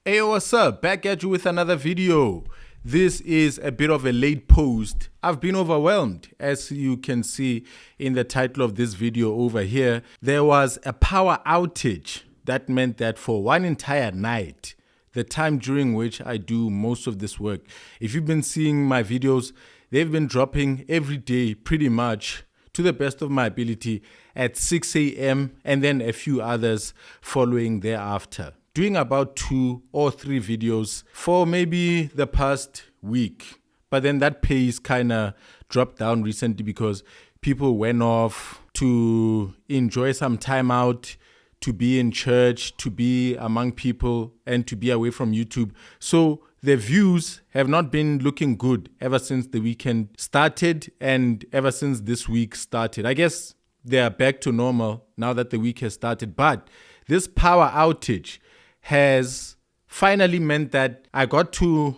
Hey, what's up? Back at you with another video. This is a bit of a late post. I've been overwhelmed. As you can see in the title of this video over here, there was a power outage. That meant that for one entire night, the time during which I do most of this work, if you've been seeing my videos, they've been dropping every day pretty much to the best of my ability at 6 a.m. and then a few others following thereafter. Doing about 2 or 3 videos for maybe the past week. But then that pace kind of dropped down recently because people went off to enjoy some time out, to be in church, to be among people, and to be away from YouTube. So the views have not been looking good ever since the weekend started and ever since this week started. I guess they are back to normal now that the week has started. But this power outage has finally meant that I got to,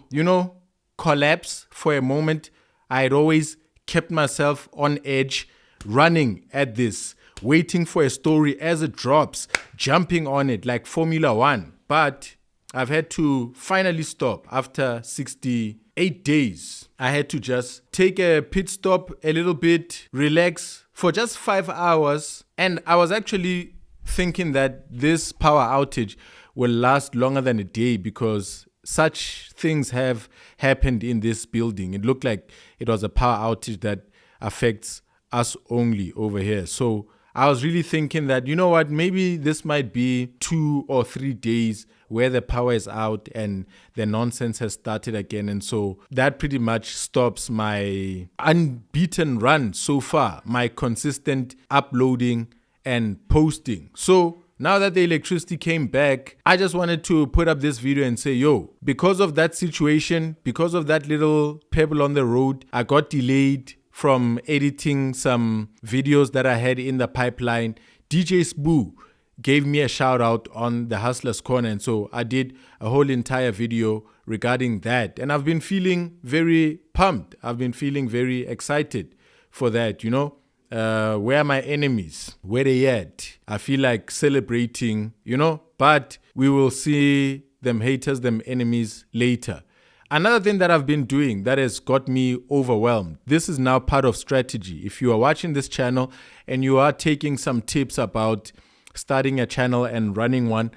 collapse for a moment. I had always kept myself on edge, running at this, waiting for a story as it drops, jumping on it like Formula One. But I've had to finally stop after 68 days. I had to just take a pit stop a little bit, relax for just 5 hours. And I was actually thinking that this power outage will last longer than a day because such things have happened in this building. It looked like it was a power outage that affects us only over here. So I was really thinking that, maybe this might be 2 or 3 days where the power is out and the nonsense has started again. And so that pretty much stops my unbeaten run so far, my consistent uploading and posting. So now that the electricity came back, I just wanted to put up this video and say, because of that situation, because of that little pebble on the road, I got delayed from editing some videos that I had in the pipeline. DJ Spoo gave me a shout out on the Hustlers Corner. And so I did a whole entire video regarding that. And I've been feeling very pumped. I've been feeling very excited for that, where are my enemies? Where they at? I feel like celebrating, but we will see them haters, them enemies later. Another thing that I've been doing that has got me overwhelmed. This is now part of strategy. If you are watching this channel and you are taking some tips about starting a channel and running one,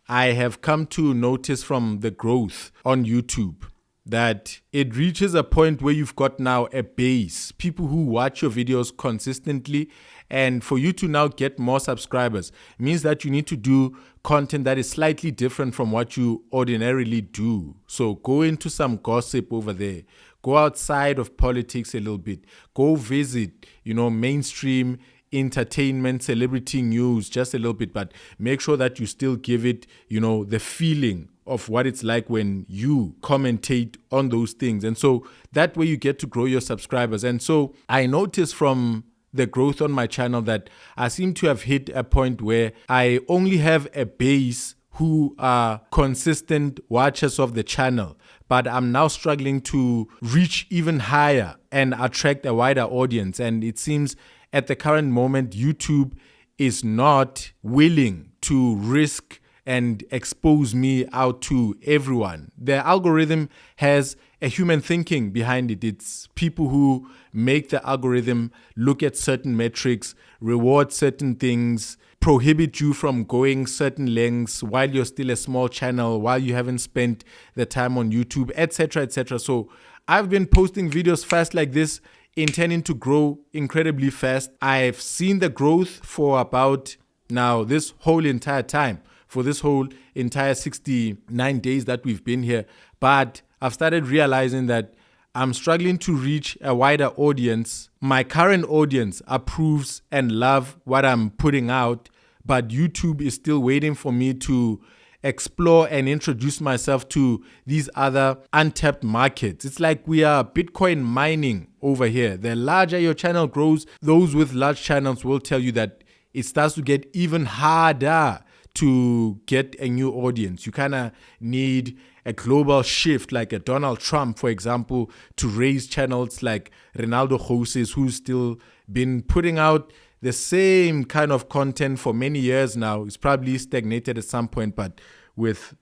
I have come to notice from the growth on YouTube that it reaches a point where you've got now a base, people who watch your videos consistently, and for you to now get more subscribers means that you need to do content that is slightly different from what you ordinarily do. So go into some gossip over there, go outside of politics a little bit, go visit, mainstream entertainment, celebrity news just a little bit, but make sure that you still give it, the feeling of what it's like when you commentate on those things. And so that way you get to grow your subscribers. And so I noticed from the growth on my channel that I seem to have hit a point where I only have a base who are consistent watchers of the channel, but I'm now struggling to reach even higher and attract a wider audience. And it seems at the current moment, YouTube is not willing to risk and expose me out to everyone. The algorithm has a human thinking behind it. It's people who make the algorithm look at certain metrics, reward certain things, prohibit you from going certain lengths while you're still a small channel, while you haven't spent the time on YouTube, etc., etc. So I've been posting videos fast like this, intending to grow incredibly fast. I've seen the growth for about now this whole entire time, for this whole entire 69 days that we've been here. But I've started realizing that I'm struggling to reach a wider audience. My current audience approves and love what I'm putting out, but YouTube is still waiting for me to explore and introduce myself to these other untapped markets. It's like we are Bitcoin mining over here. The larger your channel grows, those with large channels will tell you that it starts to get even harder to get a new audience. You kind of need a global shift like a Donald Trump, for example, to raise channels like Ronaldo Joses, who's still been putting out the same kind of content for many years now. It's probably stagnated at some point, but with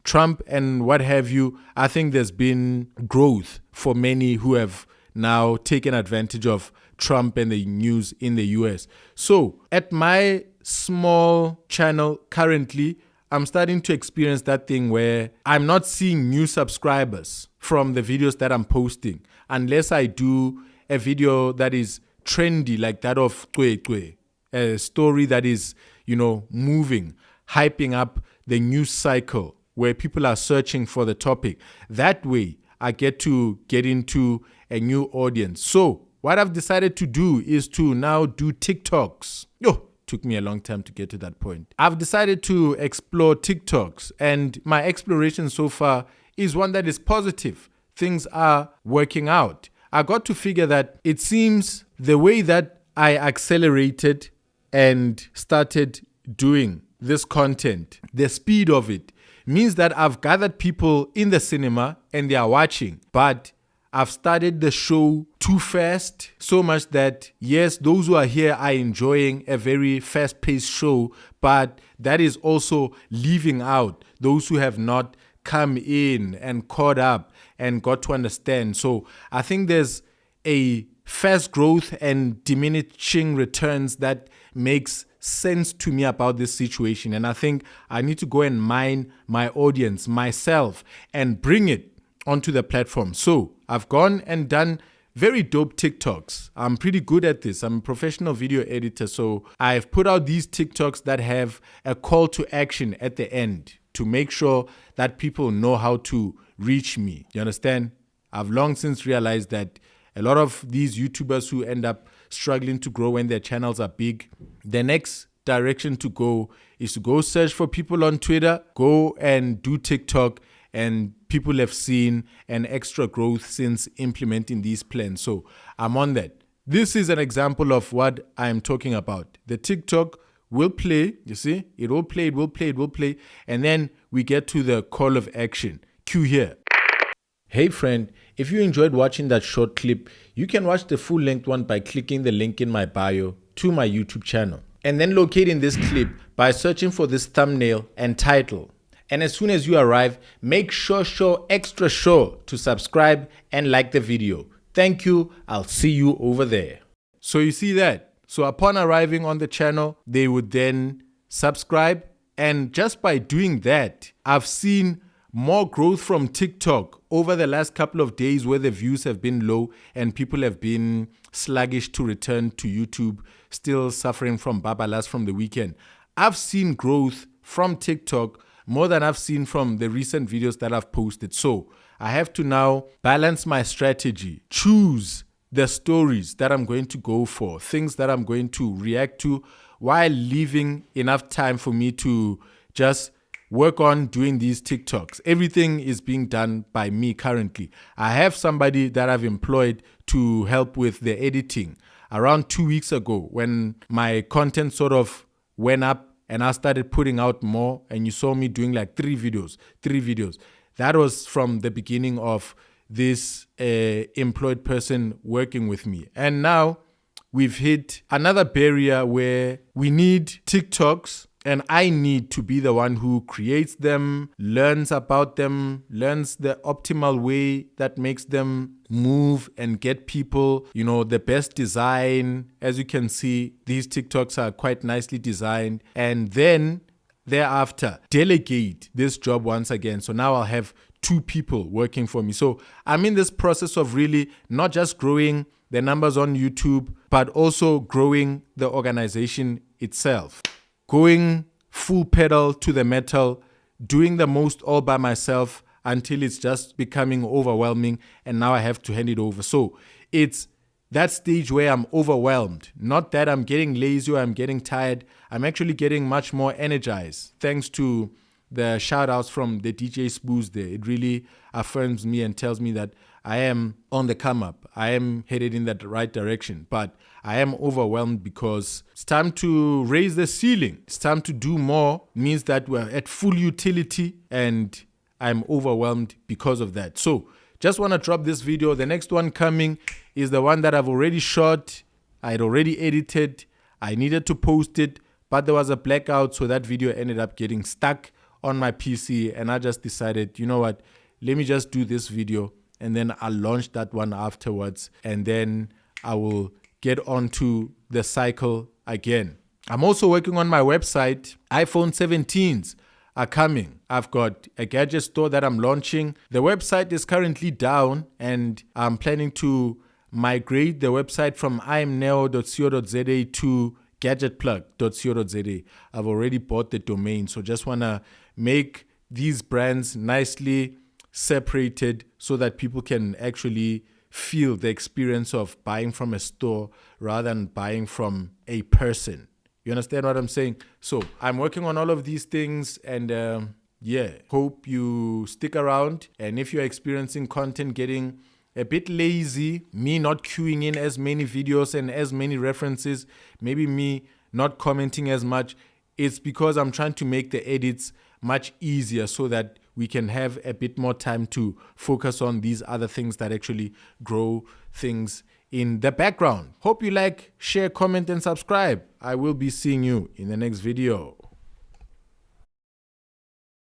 Trump and what have you, I think there's been growth for many who have now taken advantage of Trump and the news in the US. So at my small channel currently, I'm starting to experience that thing where I'm not seeing new subscribers from the videos that I'm posting unless I do a video that is trendy like that of Cwecwe, a story that is, moving, hyping up the news cycle where people are searching for the topic. That way, I get into a new audience. So what I've decided to do is to now do TikToks. Took me a long time to get to that point. I've decided to explore TikToks, and my exploration so far is one that is positive. Things are working out. I got to figure that it seems the way that I accelerated and started doing this content, the speed of it, means that I've gathered people in the cinema and they are watching, but I've started the show too fast, so much that, yes, those who are here are enjoying a very fast-paced show, but that is also leaving out those who have not come in and caught up and got to understand. So I think there's a fast growth and diminishing returns that makes sense to me about this situation. And I think I need to go and mine my audience, myself, and bring it onto the platform. So I've gone and done very dope TikToks. I'm pretty good at this. I'm a professional video editor. So I've put out these TikToks that have a call to action at the end to make sure that people know how to reach me. You understand? I've long since realized that a lot of these YouTubers who end up struggling to grow when their channels are big, the next direction to go is to go search for people on Twitter, go and do TikTok, and people have seen an extra growth since implementing these plans. So I'm on that. This is an example of what I'm talking about. The TikTok will play, you see, it will play. And then we get to the call of action. Cue here. Hey friend, if you enjoyed watching that short clip, you can watch the full length one by clicking the link in my bio to my YouTube channel. And then locating this clip by searching for this thumbnail and title. And as soon as you arrive, make extra sure to subscribe and like the video. Thank you. I'll see you over there. So you see that. So upon arriving on the channel, they would then subscribe. And just by doing that, I've seen more growth from TikTok over the last couple of days where the views have been low and people have been sluggish to return to YouTube, still suffering from babalas from the weekend. I've seen growth from TikTok more than I've seen from the recent videos that I've posted. So I have to now balance my strategy, choose the stories that I'm going to go for, things that I'm going to react to, while leaving enough time for me to just work on doing these TikToks. Everything is being done by me currently. I have somebody that I've employed to help with the editing. Around 2 weeks ago, when my content sort of went up, and I started putting out more, and you saw me doing like three videos. That was from the beginning of this employed person working with me. And now we've hit another barrier where we need TikToks, and I need to be the one who creates them, learns about them, learns the optimal way that makes them move and get people, the best design. As you can see, these TikToks are quite nicely designed. And then thereafter, delegate this job once again. So now I'll have 2 people working for me. So I'm in this process of really not just growing the numbers on YouTube, but also growing the organization itself. Going full pedal to the metal, doing the most all by myself until it's just becoming overwhelming, and now I have to hand it over. So it's that stage where I'm overwhelmed. Not that I'm getting lazy or I'm getting tired. I'm actually getting much more energized thanks to the shout outs from the DJ Spoos there. It really affirms me and tells me that I am on the come up. I am headed in that right direction, but I am overwhelmed because it's time to raise the ceiling. It's time to do more. It means that we're at full utility, and I'm overwhelmed because of that. So just want to drop this video. The next one coming is the one that I've already shot. I had already edited. I needed to post it, but there was a blackout, so that video ended up getting stuck on my PC, and I just decided, you know what, let me just do this video and then I'll launch that one afterwards, and then I will get onto the cycle again. I'm also working on my website. iPhone 17s are coming. I've got a gadget store that I'm launching. The website is currently down, and I'm planning to migrate the website from imneo.co.za to gadgetplug.co.za. I've already bought the domain, so just want to make these brands nicely separated so that people can actually feel the experience of buying from a store rather than buying from a person. You understand what I'm saying? So I'm working on all of these things, and hope you stick around. And if you're experiencing content getting a bit lazy, me not queuing in as many videos and as many references, maybe me not commenting as much, it's because I'm trying to make the edits much easier so that we can have a bit more time to focus on these other things that actually grow things in the background. Hope you like, share, comment, and subscribe. I will be seeing you in the next video.